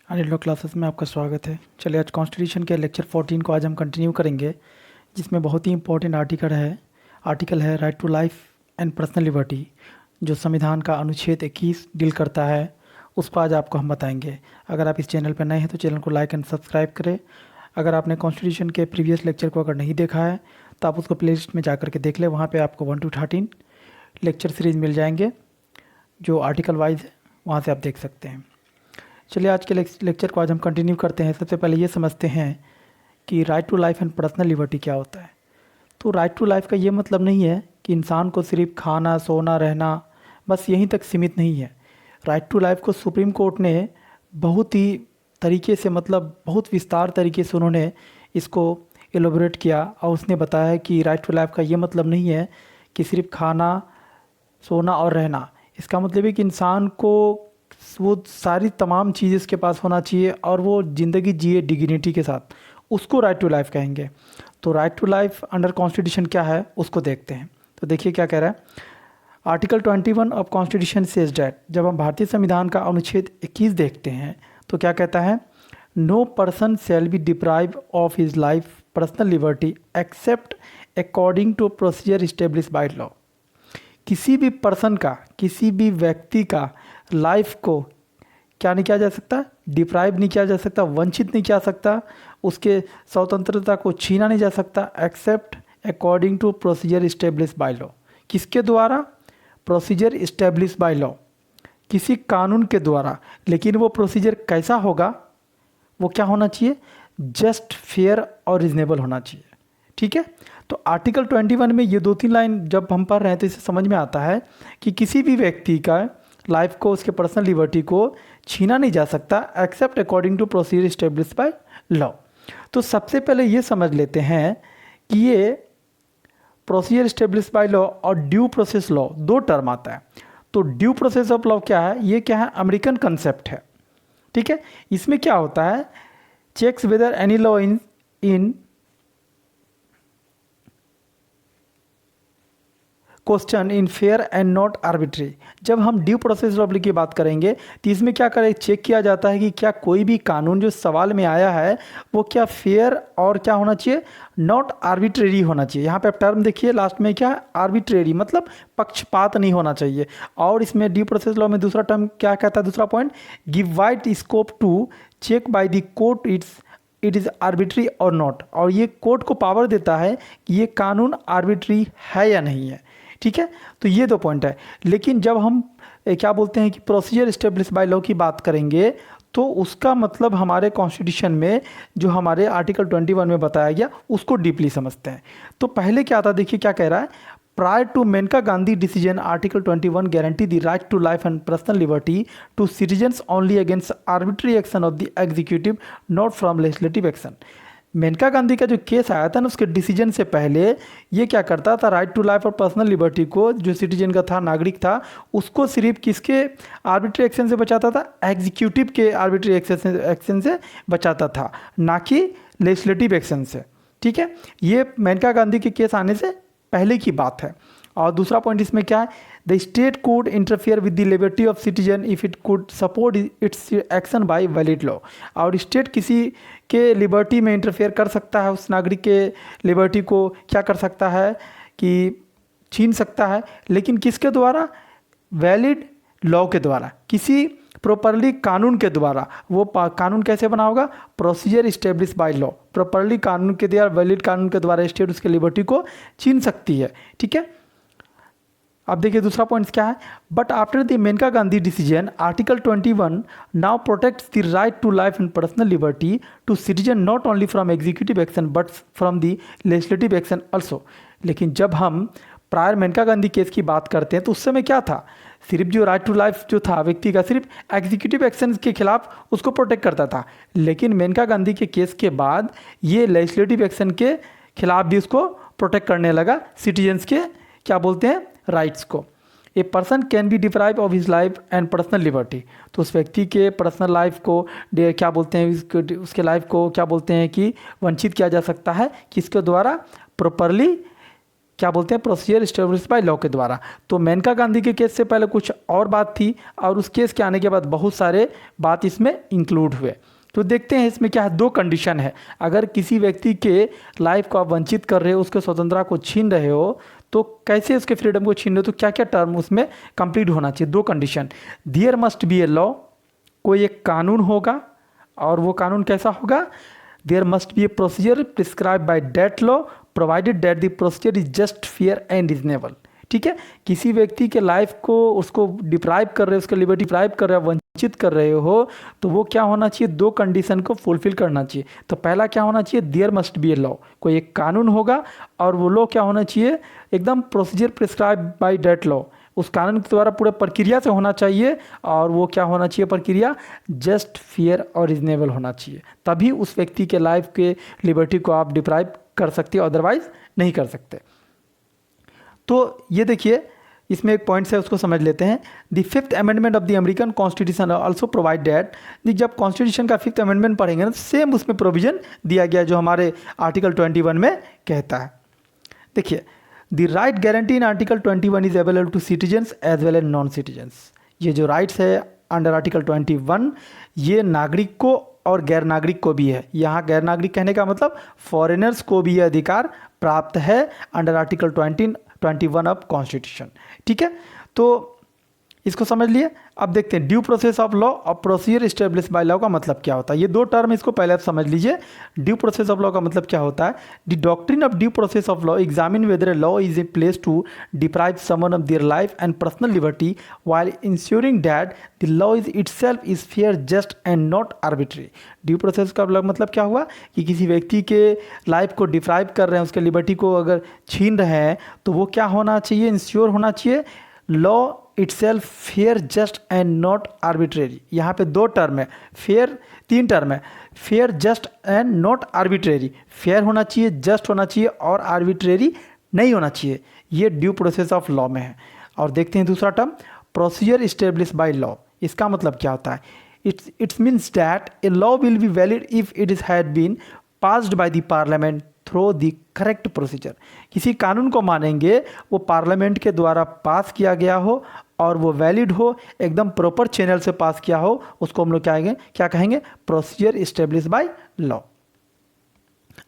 Hello classes में आपका स्वागत है। चलिए आज कॉन्स्टिट्यूशन के लेक्चर 14 को आज हम कंटिन्यू करेंगे, जिसमें बहुत ही इंपॉर्टेंट आर्टिकल है right to life and personal liberty, जो संविधान का अनुच्छेद 21 डील करता है। उसको आज आपको हम बताएंगे। अगर आप इस चैनल पर नए हैं तो चैनल को लाइक एंड सब्सक्राइब करें। अगर आपने कॉन्स्टिट्यूशन के प्रीवियस लेक्चर को अगर नहीं देखा है तो आप उसको प्लेलिस्ट में जा करके देख लें। वहाँ पर आपको 1 to 13 लेक्चर सीरीज़ मिल जाएंगे जो आर्टिकल वाइज है, वहाँ से आप देख सकते हैं। चलिए आज के लेक्चर को आज हम कंटिन्यू करते हैं। सबसे पहले ये समझते हैं कि right to life and personal liberty क्या होता है। तो राइट टू लाइफ का ये मतलब नहीं है कि इंसान को सिर्फ खाना, सोना, रहना बस यहीं तक सीमित नहीं है। राइट टू लाइफ को सुप्रीम कोर्ट ने बहुत ही तरीके से, मतलब बहुत विस्तार तरीके से उन्होंने इसको एलोबरेट किया और उसने बताया कि राइट टू लाइफ का ये मतलब नहीं है कि सिर्फ खाना, सोना और रहना। इसका मतलब है कि इंसान को वो सारी तमाम चीज़ इसके पास होना चाहिए और वो ज़िंदगी जिए डिग्निटी के साथ, उसको राइट टू लाइफ कहेंगे। तो right to life under constitution क्या है उसको देखते हैं। तो देखिए क्या कह रहा है। Article 21 of constitution says that, जब हम भारतीय संविधान का अनुच्छेद 21 देखते हैं तो क्या कहता है, no person shall be deprive of his life personal liberty except according to procedure establish by law. किसी भी पर्सन का, किसी भी व्यक्ति का लाइफ को क्या नहीं किया जा सकता, डिप्राइव नहीं किया जा सकता, वंचित नहीं किया सकता, उसके स्वतंत्रता को छीना नहीं जा सकता except according to procedure establish by law. किसके द्वारा? प्रोसीजर इस्टेब्लिश बाय लॉ, किसी कानून के द्वारा। लेकिन वो प्रोसीजर कैसा होगा, वो क्या होना चाहिए, जस्ट, फेयर और रिजनेबल होना चाहिए। ठीक है। तो आर्टिकल 21 में ये 2-3 लाइन जब हम पढ़ रहे हैं तो इससे समझ में आता है कि किसी भी व्यक्ति का लाइफ को, उसके पर्सनल लिबर्टी को छीना नहीं जा सकता except according to procedure establish by law. तो सबसे पहले ये समझ लेते हैं कि ये प्रोसीजर इस्टेब्लिश बाय लॉ और ड्यू प्रोसेस लॉ 2 टर्म आता है। तो ड्यू प्रोसेस ऑफ लॉ क्या है, ये क्या है, अमेरिकन कंसेप्ट है। ठीक है। इसमें क्या होता है, checks whether any law in question in fair and not arbitrary. जब हम ड्यू प्रोसेस ऑफ लॉ की बात करेंगे तो इसमें क्या करें, चेक किया जाता है कि क्या कोई भी कानून जो सवाल में आया है वो क्या फेयर और क्या होना चाहिए, नॉट आर्बिट्रेरी होना चाहिए। यहाँ पे आप टर्म देखिए लास्ट में क्या है, आर्बिट्रेरी, मतलब पक्षपात नहीं होना चाहिए। और इसमें ड्यू प्रोसेस लॉ में दूसरा टर्म क्या कहता है, दूसरा point, give wide scope to check by the court it is arbitrary और नॉट। और ये कोर्ट को पावर देता है कि ये कानून आर्बिट्री है या नहीं है। ठीक है। तो ये 2 पॉइंट है। लेकिन जब हम क्या बोलते हैं कि प्रोसीजर इस्टेब्लिश बाय लॉ की बात करेंगे तो उसका मतलब हमारे कॉन्स्टिट्यूशन में जो हमारे आर्टिकल 21 में बताया गया उसको डीपली समझते हैं। तो पहले क्या था, देखिए क्या कह रहा है, prior to Maneka Gandhi decision article 21 guarantee the right to life and personal liberty to citizens only against arbitrary action of the executive not from legislative action. Maneka Gandhi का जो केस आया था ना, उसके डिसीजन से पहले ये क्या करता था, राइट टू लाइफ और पर्सनल लिबर्टी को, जो सिटीजन का था, नागरिक था, उसको सिर्फ किसके आर्बिट्री एक्शन से बचाता था, एग्जीक्यूटिव के आर्बिट्री एक्शन से बचाता था, ना कि लेजिस्लेटिव एक्शन से। ठीक है। ये मेनका गांधी के केस आने से पहले की बात है। और दूसरा पॉइंट इसमें क्या है, the state could interfere with the liberty of citizen if it could support it's action by valid law. और स्टेट किसी के लिबर्टी में इंटरफेयर कर सकता है, उस नागरिक के लिबर्टी को क्या कर सकता है कि छीन सकता है, लेकिन किसके द्वारा, वैलिड लॉ के द्वारा, किसी प्रॉपरली कानून के द्वारा। वो कानून कैसे बना होगा, procedure establish by law, properly कानून के द्वारा, वैलिड कानून के द्वारा स्टेट उसके लिबर्टी को छीन सकती है। ठीक है। अब देखिए दूसरा पॉइंट क्या है, but after the Maneka Gandhi decision article 21 now protects the right to life and personal liberty to citizen not only from executive action but from the legislative action also. लेकिन जब हम प्रायर मेनका गांधी केस की बात करते हैं तो उस समय क्या था, सिर्फ जो राइट टू लाइफ जो था व्यक्ति का, सिर्फ एग्जीक्यूटिव एक्शन के खिलाफ उसको प्रोटेक्ट करता था। लेकिन मेनका गांधी के केस के बाद ये लेजिस्लेटिव एक्शन के खिलाफ भी उसको प्रोटेक्ट करने लगा, सिटीजन्स के क्या बोलते हैं, राइट्स को। A person can be deprive of his life and personal liberty. तो उस व्यक्ति के पर्सनल लाइफ को क्या बोलते हैं, उसके लाइफ को क्या बोलते हैं कि वंचित किया जा सकता है, किसके द्वारा, प्रॉपरली क्या बोलते हैं, प्रोसीजर स्टेब्लिश बाय लॉ के द्वारा। तो मेनका गांधी के केस से पहले कुछ और बात थी और उस केस के आने के बाद बहुत सारे बात इसमें इंक्लूड हुए। तो देखते हैं इसमें क्या है, दो कंडीशन है। अगर किसी व्यक्ति के लाइफ को आप वंचित कर रहे हो, उसके स्वतंत्रता को छीन रहे हो, तो कैसे उसके फ्रीडम को छीन रहे हो, तो क्या क्या टर्म उसमें कंप्लीट होना चाहिए। दो condition, there must be a law, कोई एक कानून होगा, और वो कानून कैसा होगा, there must be a procedure prescribe by that law provided that the procedure is just fair and reasonable. ठीक है, किसी व्यक्ति के लाइफ को उसको डिप्राइव कर रहे हो, उसका लिबर्टी डिप्राइव कर रहे हो, वंचित कर रहे हो, तो वो क्या होना चाहिए, दो कंडीशन को फुलफिल करना चाहिए। तो पहला क्या होना चाहिए, there must be a law, कोई एक कानून होगा, और वो लॉ क्या होना चाहिए, एकदम procedure prescribe by that law, उस कानून के द्वारा पूरे प्रक्रिया से होना चाहिए, और वो क्या होना चाहिए, प्रक्रिया जस्ट फेयर और रिजनेबल होना चाहिए। तभी उस व्यक्ति के लाइफ के लिबर्टी को आप डिप्राइव कर सकते हो, अदरवाइज नहीं कर सकते। तो ये देखिए, इसमें एक पॉइंट है, उसको समझ लेते हैं। The fifth amendment of the American constitution also provide that, जब कॉन्स्टिट्यूशन का फिफ्थ अमेंडमेंट पढ़ेंगे ना, सेम उसमें प्रोविजन दिया गया जो हमारे आर्टिकल 21 में कहता है। देखिए, the right guarantee in article 21 is available to citizens as well as non citizens. ये जो राइट्स है अंडर आर्टिकल 21, ये नागरिक को और गैर नागरिक को भी है। यहाँ गैर नागरिक कहने का मतलब फॉरेनर्स को भी यह अधिकार प्राप्त है अंडर आर्टिकल 21 ऑफ कॉन्स्टिट्यूशन। ठीक है, तो इसको समझ लिए। अब देखते हैं ड्यू प्रोसेस ऑफ लॉ और प्रोसीजर स्टेब्लिश बाय लॉ का मतलब क्या होता है। ये दो टर्म, इसको पहले आप समझ लीजिए। ड्यू प्रोसेस ऑफ लॉ का मतलब क्या होता है, the doctrine of due process of law examine whether a law is a place to deprive someone of their life and personal liberty while ensuring that the law is itself is fair, just and not arbitrary. Due process का मतलब क्या हुआ कि किसी व्यक्ति के life को deprive कर रहे हैं, उसके लिबर्टी को अगर छीन रहे हैं, तो वो क्या होना चाहिए, इंश्योर होना चाहिए, law itself fair, just and not arbitrary. यहाँ पे दो टर्म है, फेयर, तीन टर्म है, fair, just and not arbitrary. Fair होना चाहिए, जस्ट होना चाहिए, और आर्बिट्रेरी नहीं होना चाहिए। ये ड्यू प्रोसेस ऑफ लॉ में है। और देखते हैं दूसरा term, procedure establish by law. इसका मतलब क्या होता है, it's means that a law will be valid if it is had been passed by the parliament through the correct procedure. किसी कानून को मानेंगे वो पार्लियामेंट के द्वारा पास किया गया हो और वो वैलिड हो, एकदम प्रॉपर चैनल से पास किया हो, उसको हम लोग क्या कहेंगे, प्रोसीजर इस्टेब्लिश बाय लॉ।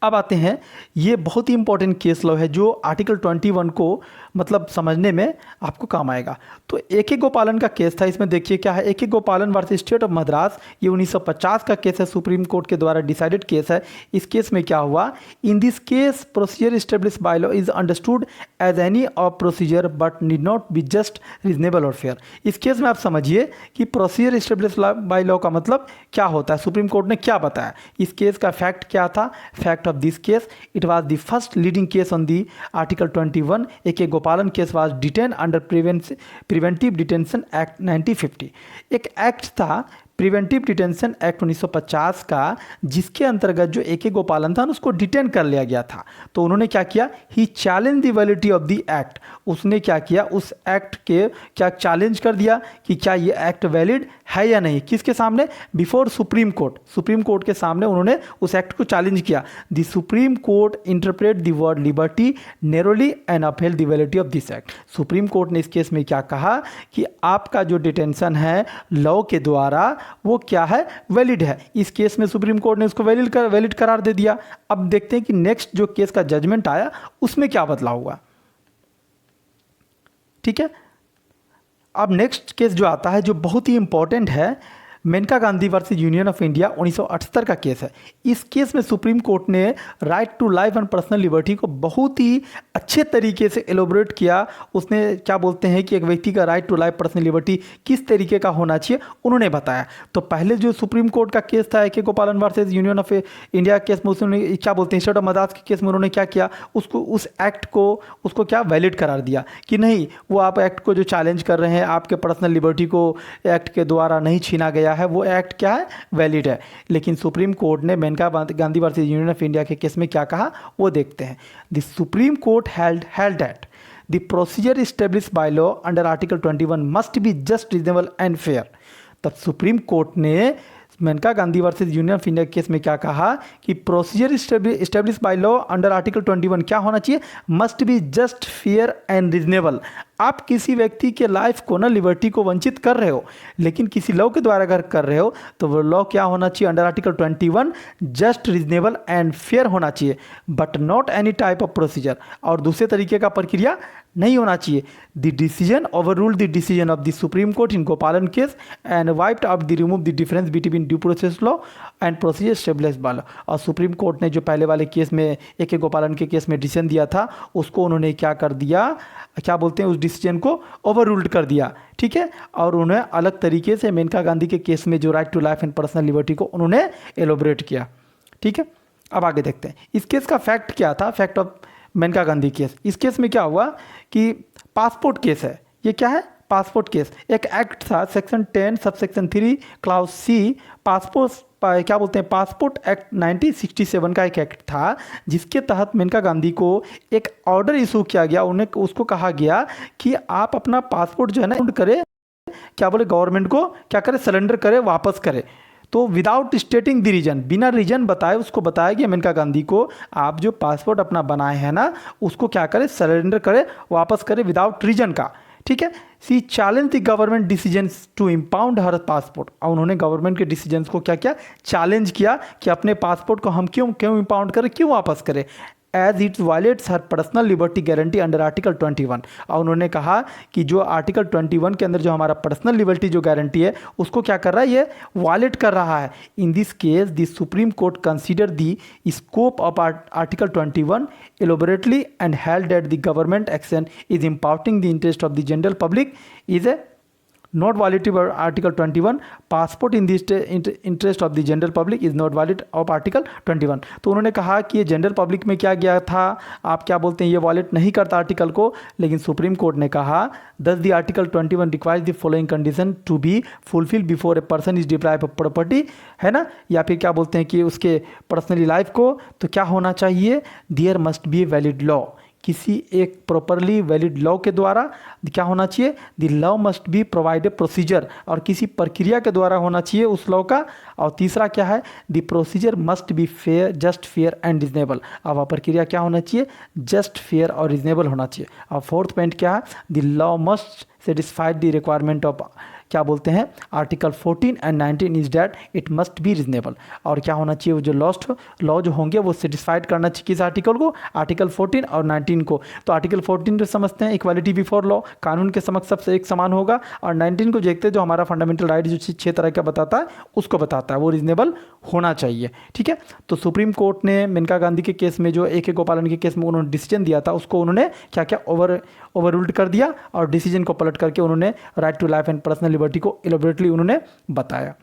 अब आते हैं, ये बहुत ही इंपॉर्टेंट केस लॉ है जो आर्टिकल 21 को मतलब समझने में आपको काम आएगा। तो ए.के. गोपालन का केस था। इसमें देखिए क्या है, ए.के. गोपालन वर्सेस स्टेट ऑफ मद्रास, ये 1950 का केस है, सुप्रीम कोर्ट के द्वारा डिसाइडेड केस है। इस केस में क्या हुआ, in this case procedure establish by law is understood as any of procedure but need not be just reasonable और फेयर। इस केस में आप समझिए कि प्रोसीजर इस्टेब्लिश बाय लॉ का मतलब क्या होता है, सुप्रीम कोर्ट ने क्या बताया। इस केस का फैक्ट क्या था, fact of this case, it was the first leading case on the article 21. A.K. Gopalan case was detained under preventive detention act 1950। एक एक्ट था प्रिवेंटिव डिटेंशन एक्ट 1950 का, जिसके अंतर्गत जो ए.के. गोपालन था उसको डिटेन कर लिया गया था। तो उन्होंने क्या किया, he challenge the validity of the act. उसने क्या किया, उस एक्ट के क्या चैलेंज कर दिया कि क्या ये एक्ट वैलिड है या नहीं। किसके सामने, before supreme court, supreme court के सामने उन्होंने उस एक्ट को चैलेंज किया। The supreme court interpret the word liberty narrowly and upheld the validity of this act. Supreme court ने इस केस में क्या कहा कि आपका जो डिटेंशन है लॉ के द्वारा वो क्या है, वैलिड है। इस केस में सुप्रीम कोर्ट ने उसको वैलिड करार दे दिया। अब देखते हैं कि नेक्स्ट जो केस का जजमेंट आया उसमें क्या बदलाव हुआ। ठीक है, अब नेक्स्ट केस जो आता है जो बहुत ही इंपॉर्टेंट है, Maneka Gandhi versus Union of India 1978 का केस है। इस केस में सुप्रीम कोर्ट ने right to life and personal liberty को बहुत ही अच्छे तरीके से एलोबरेट किया। उसने क्या बोलते हैं कि एक व्यक्ति का right to life personal liberty किस तरीके का होना चाहिए उन्होंने बताया। तो पहले जो सुप्रीम कोर्ट का केस था ए.के. गोपालन versus Union of India case में, उसने क्या बोलते हैं, स्टेट ऑफ मद्रास के केस में उन्होंने क्या किया, उसको उस एक्ट को उसको क्या वैलिड करार दिया कि नहीं, वो आप एक्ट को जो चैलेंज कर रहे हैं, आपके पर्सनल लिबर्टी को एक्ट के द्वारा नहीं छीना गया है, वो एक्ट क्या है, वैलिड है। लेकिन सुप्रीम कोर्ट ने Maneka Gandhi versus Union of India के केस में क्या कहा वो देखते हैं। The supreme Court held that the procedure established by law under article 21 must be just, reasonable and fair. तब सुप्रीम कोर्ट ने Maneka Gandhi versus Union of India case में क्या कहा कि procedure establish by law under article 21 क्या होना चाहिए, must be just, fair and reasonable. आप किसी व्यक्ति के लाइफ को ना, लिबर्टी को वंचित कर रहे हो, लेकिन किसी लॉ के द्वारा अगर कर रहे हो तो वो लॉ क्या होना चाहिए under article 21, just, reasonable and fair होना चाहिए, but not any type of procedure, और दूसरे तरीके का प्रक्रिया नहीं होना चाहिए। The decision over rule the decision of the supreme court in Gopalan case and wiped out the remove the difference between due process law and procedure establish by law. और supreme court ने जो पहले वाले केस में ए के गोपालन के case में डिसीजन दिया था, उसको उन्होंने क्या कर दिया, क्या बोलते हैं, उस डिसीजन को ओवर रूल्ड कर दिया, ठीक है। और उन्हें अलग तरीके से मेनका गांधी के केस में जो right to life and personal liberty को उन्होंने एलोबरेट किया, ठीक है। अब आगे देखते हैं इस केस का फैक्ट क्या था, fact of Maneka Gandhi case. इस केस में क्या हुआ कि पासपोर्ट केस है, ये क्या है, पासपोर्ट केस। एक एक्ट था सेक्शन 10 सबसेक्शन 3 क्लाउज सी, पासपोर्ट क्या बोलते हैं, पासपोर्ट एक्ट 1967 का एक एक्ट था, जिसके तहत मेनका गांधी को एक ऑर्डर इशू किया गया। उन्हें उसको कहा गया कि आप अपना पासपोर्ट जो है ना करे, क्या बोले, गवर्नमेंट को क्या करे, सरेंडर करे, वापस करे। तो विदाउट स्टेटिंग द रीजन, बिना रीजन बताए उसको बताया गया मेनका गांधी को, आप जो पासपोर्ट अपना बनाए हैं ना, उसको क्या करे, सरेंडर करे, वापस करे, विदाउट रीजन का, ठीक है। She challenge the government decisions to impound her passport. और उन्होंने गवर्नमेंट के डिसीजंस को क्या किया, चैलेंज किया कि अपने पासपोर्ट को हम क्यों इम्पाउंड करें, क्यों वापस करें, as it violates her personal liberty guarantee under article 21। और उन्होंने कहा कि जो आर्टिकल 21 के अंदर जो हमारा पर्सनल लिबर्टी जो गारंटी है, उसको क्या कर रहा है, ये वायलेट कर रहा है। इन this case the supreme court consider the scope of article 21 elaborately and held that the government action is impacting the interest of the general public is a not violative of article 21, passport in the interest of the general public is not valid of article 21। तो उन्होंने कहा कि ये general public में क्या गया था, आप क्या बोलते हैं, ये वॉलेट नहीं करता आर्टिकल को। लेकिन सुप्रीम कोर्ट ने कहा thus the article 21 requires the following condition to be fulfill before a person is deprive of property, है ना, या फिर क्या बोलते हैं कि उसके पर्सनली लाइफ को, तो क्या होना चाहिए, there must be a valid law, किसी एक प्रॉपरली वैलिड लॉ के द्वारा क्या होना चाहिए, the law must be provide a procedure, और किसी प्रक्रिया के द्वारा होना चाहिए उस लॉ का। और तीसरा क्या है, the procedure must be fair, just, fair and reasonable. अब वह प्रक्रिया क्या होना चाहिए, जस्ट, फेयर और रिजनेबल होना चाहिए। और फोर्थ पॉइंट क्या है, the law must satisfied the requirement of, क्या बोलते हैं, article 14 and 19 is that it must be reasonable. और क्या होना चाहिए, वो जो लॉ जो होंगे वो सेटिस्फाइड करना चाहिए किस आर्टिकल को, आर्टिकल 14 और 19 को। तो आर्टिकल 14 जो समझते हैं इक्वालिटी बिफोर लॉ, कानून के समक्ष सबसे एक समान होगा, और 19 को देखते हैं जो हमारा फंडामेंटल राइट जो 6 तरह का बताता है उसको बताता है, वो रीजनेबल होना चाहिए, ठीक है। तो सुप्रीम कोर्ट ने मेनका गांधी के केस में जो ए गोपालन के केस में उन्होंने डिसीजन दिया था, उसको उन्होंने क्या क्या ओवर रूल्ड कर दिया, और डिसीजन को पलट करके उन्होंने right to life and personal liberty को इलेबोरेटली उन्होंने बताया।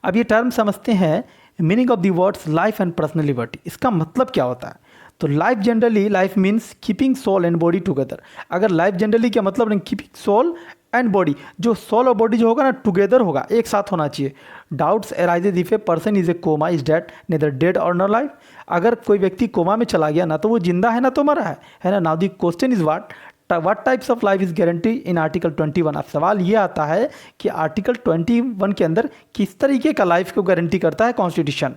अब ये टर्म समझते हैं, meaning of the words life and personal liberty, इसका मतलब क्या होता है। तो life generally, life means keeping soul and body together. अगर लाइफ जनरली क्या मतलब नहीं, कीपिंग सोल एंड बॉडी, जो सोल और बॉडी जो होगा ना टुगेदर होगा, एक साथ होना चाहिए। Doubts arises if a person is a coma is dead neither dead और नॉट लाइफ। अगर कोई व्यक्ति कोमा में चला गया, ना तो वो जिंदा है ना तो मरा है ना। Now the question is what types of life is guarantee in article 21। अब सवाल ये आता है कि आर्टिकल 21 के अंदर किस तरीके का लाइफ को गारंटी करता है कॉन्स्टिट्यूशन,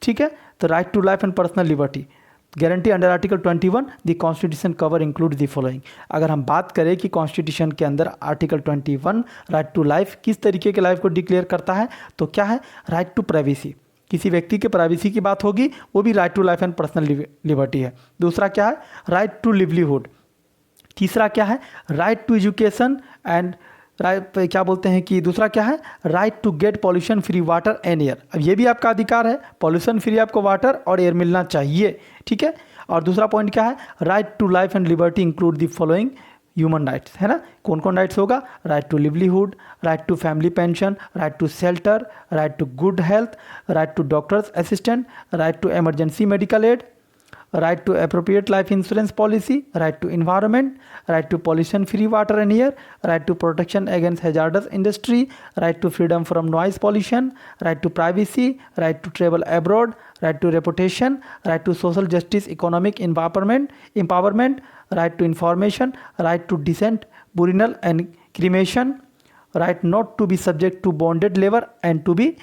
ठीक है। तो right to life and personal liberty guarantee under article 21, the constitution cover include the following. अगर हम बात करें कि कॉन्स्टिट्यूशन के अंदर आर्टिकल 21 राइट टू लाइफ किस तरीके के लाइफ को डिक्लेयर करता है, तो क्या है, राइट टू प्राइवेसी, किसी व्यक्ति के प्राइवेसी की बात होगी, वो भी right to life and personal liberty है। दूसरा क्या है, राइट टू लिवलीहुड। तीसरा क्या है, राइट टू एजुकेशन एंड क्या बोलते हैं कि दूसरा क्या है, right to get pollution free water and air. अब ये भी आपका अधिकार है, पॉल्यूशन फ्री आपको वाटर और एयर मिलना चाहिए, ठीक है। और दूसरा पॉइंट क्या है, right to life and liberty include the following human rights, है ना। कौन कौन राइट्स होगा, right to livelihood, right to family pension, right to shelter, right to good health, right to doctors assistant, right to emergency medical aid, right to appropriate life insurance policy, right to environment, right to pollution free water and air, right to protection against hazardous industry, right to freedom from noise pollution, right to privacy, right to travel abroad, right to reputation, right to social justice, economic empowerment, right to information, right to decent, burial and cremation, right not to be subject to bonded labour and to be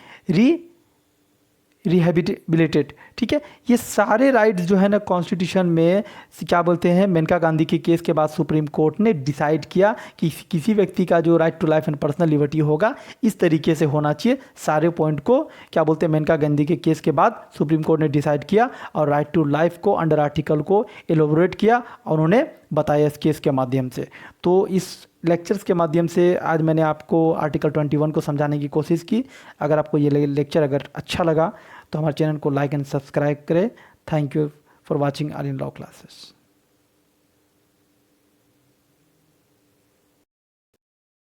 rehabilitated. ठीक है, ये सारे rights जो है ना constitution में क्या बोलते हैं, मेनका गांधी के केस के बाद सुप्रीम कोर्ट ने डिसाइड किया कि किसी व्यक्ति का जो right to life and personal liberty होगा इस तरीके से होना चाहिए। सारे पॉइंट को क्या बोलते हैं, मेनका गांधी के केस के बाद सुप्रीम कोर्ट ने डिसाइड किया और राइट टू लाइफ को अंडर आर्टिकल को एलोबोरेट किया और उन्होंने बताया इस केस के माध्यम से। तो इस लेक्चर्स के माध्यम से आज मैंने आपको आर्टिकल 21 को समझाने की कोशिश की। अगर आपको ये लेक्चर अगर अच्छा लगा तो हमारे चैनल को लाइक एंड सब्सक्राइब करें। Thank you for watching Aryan law classes.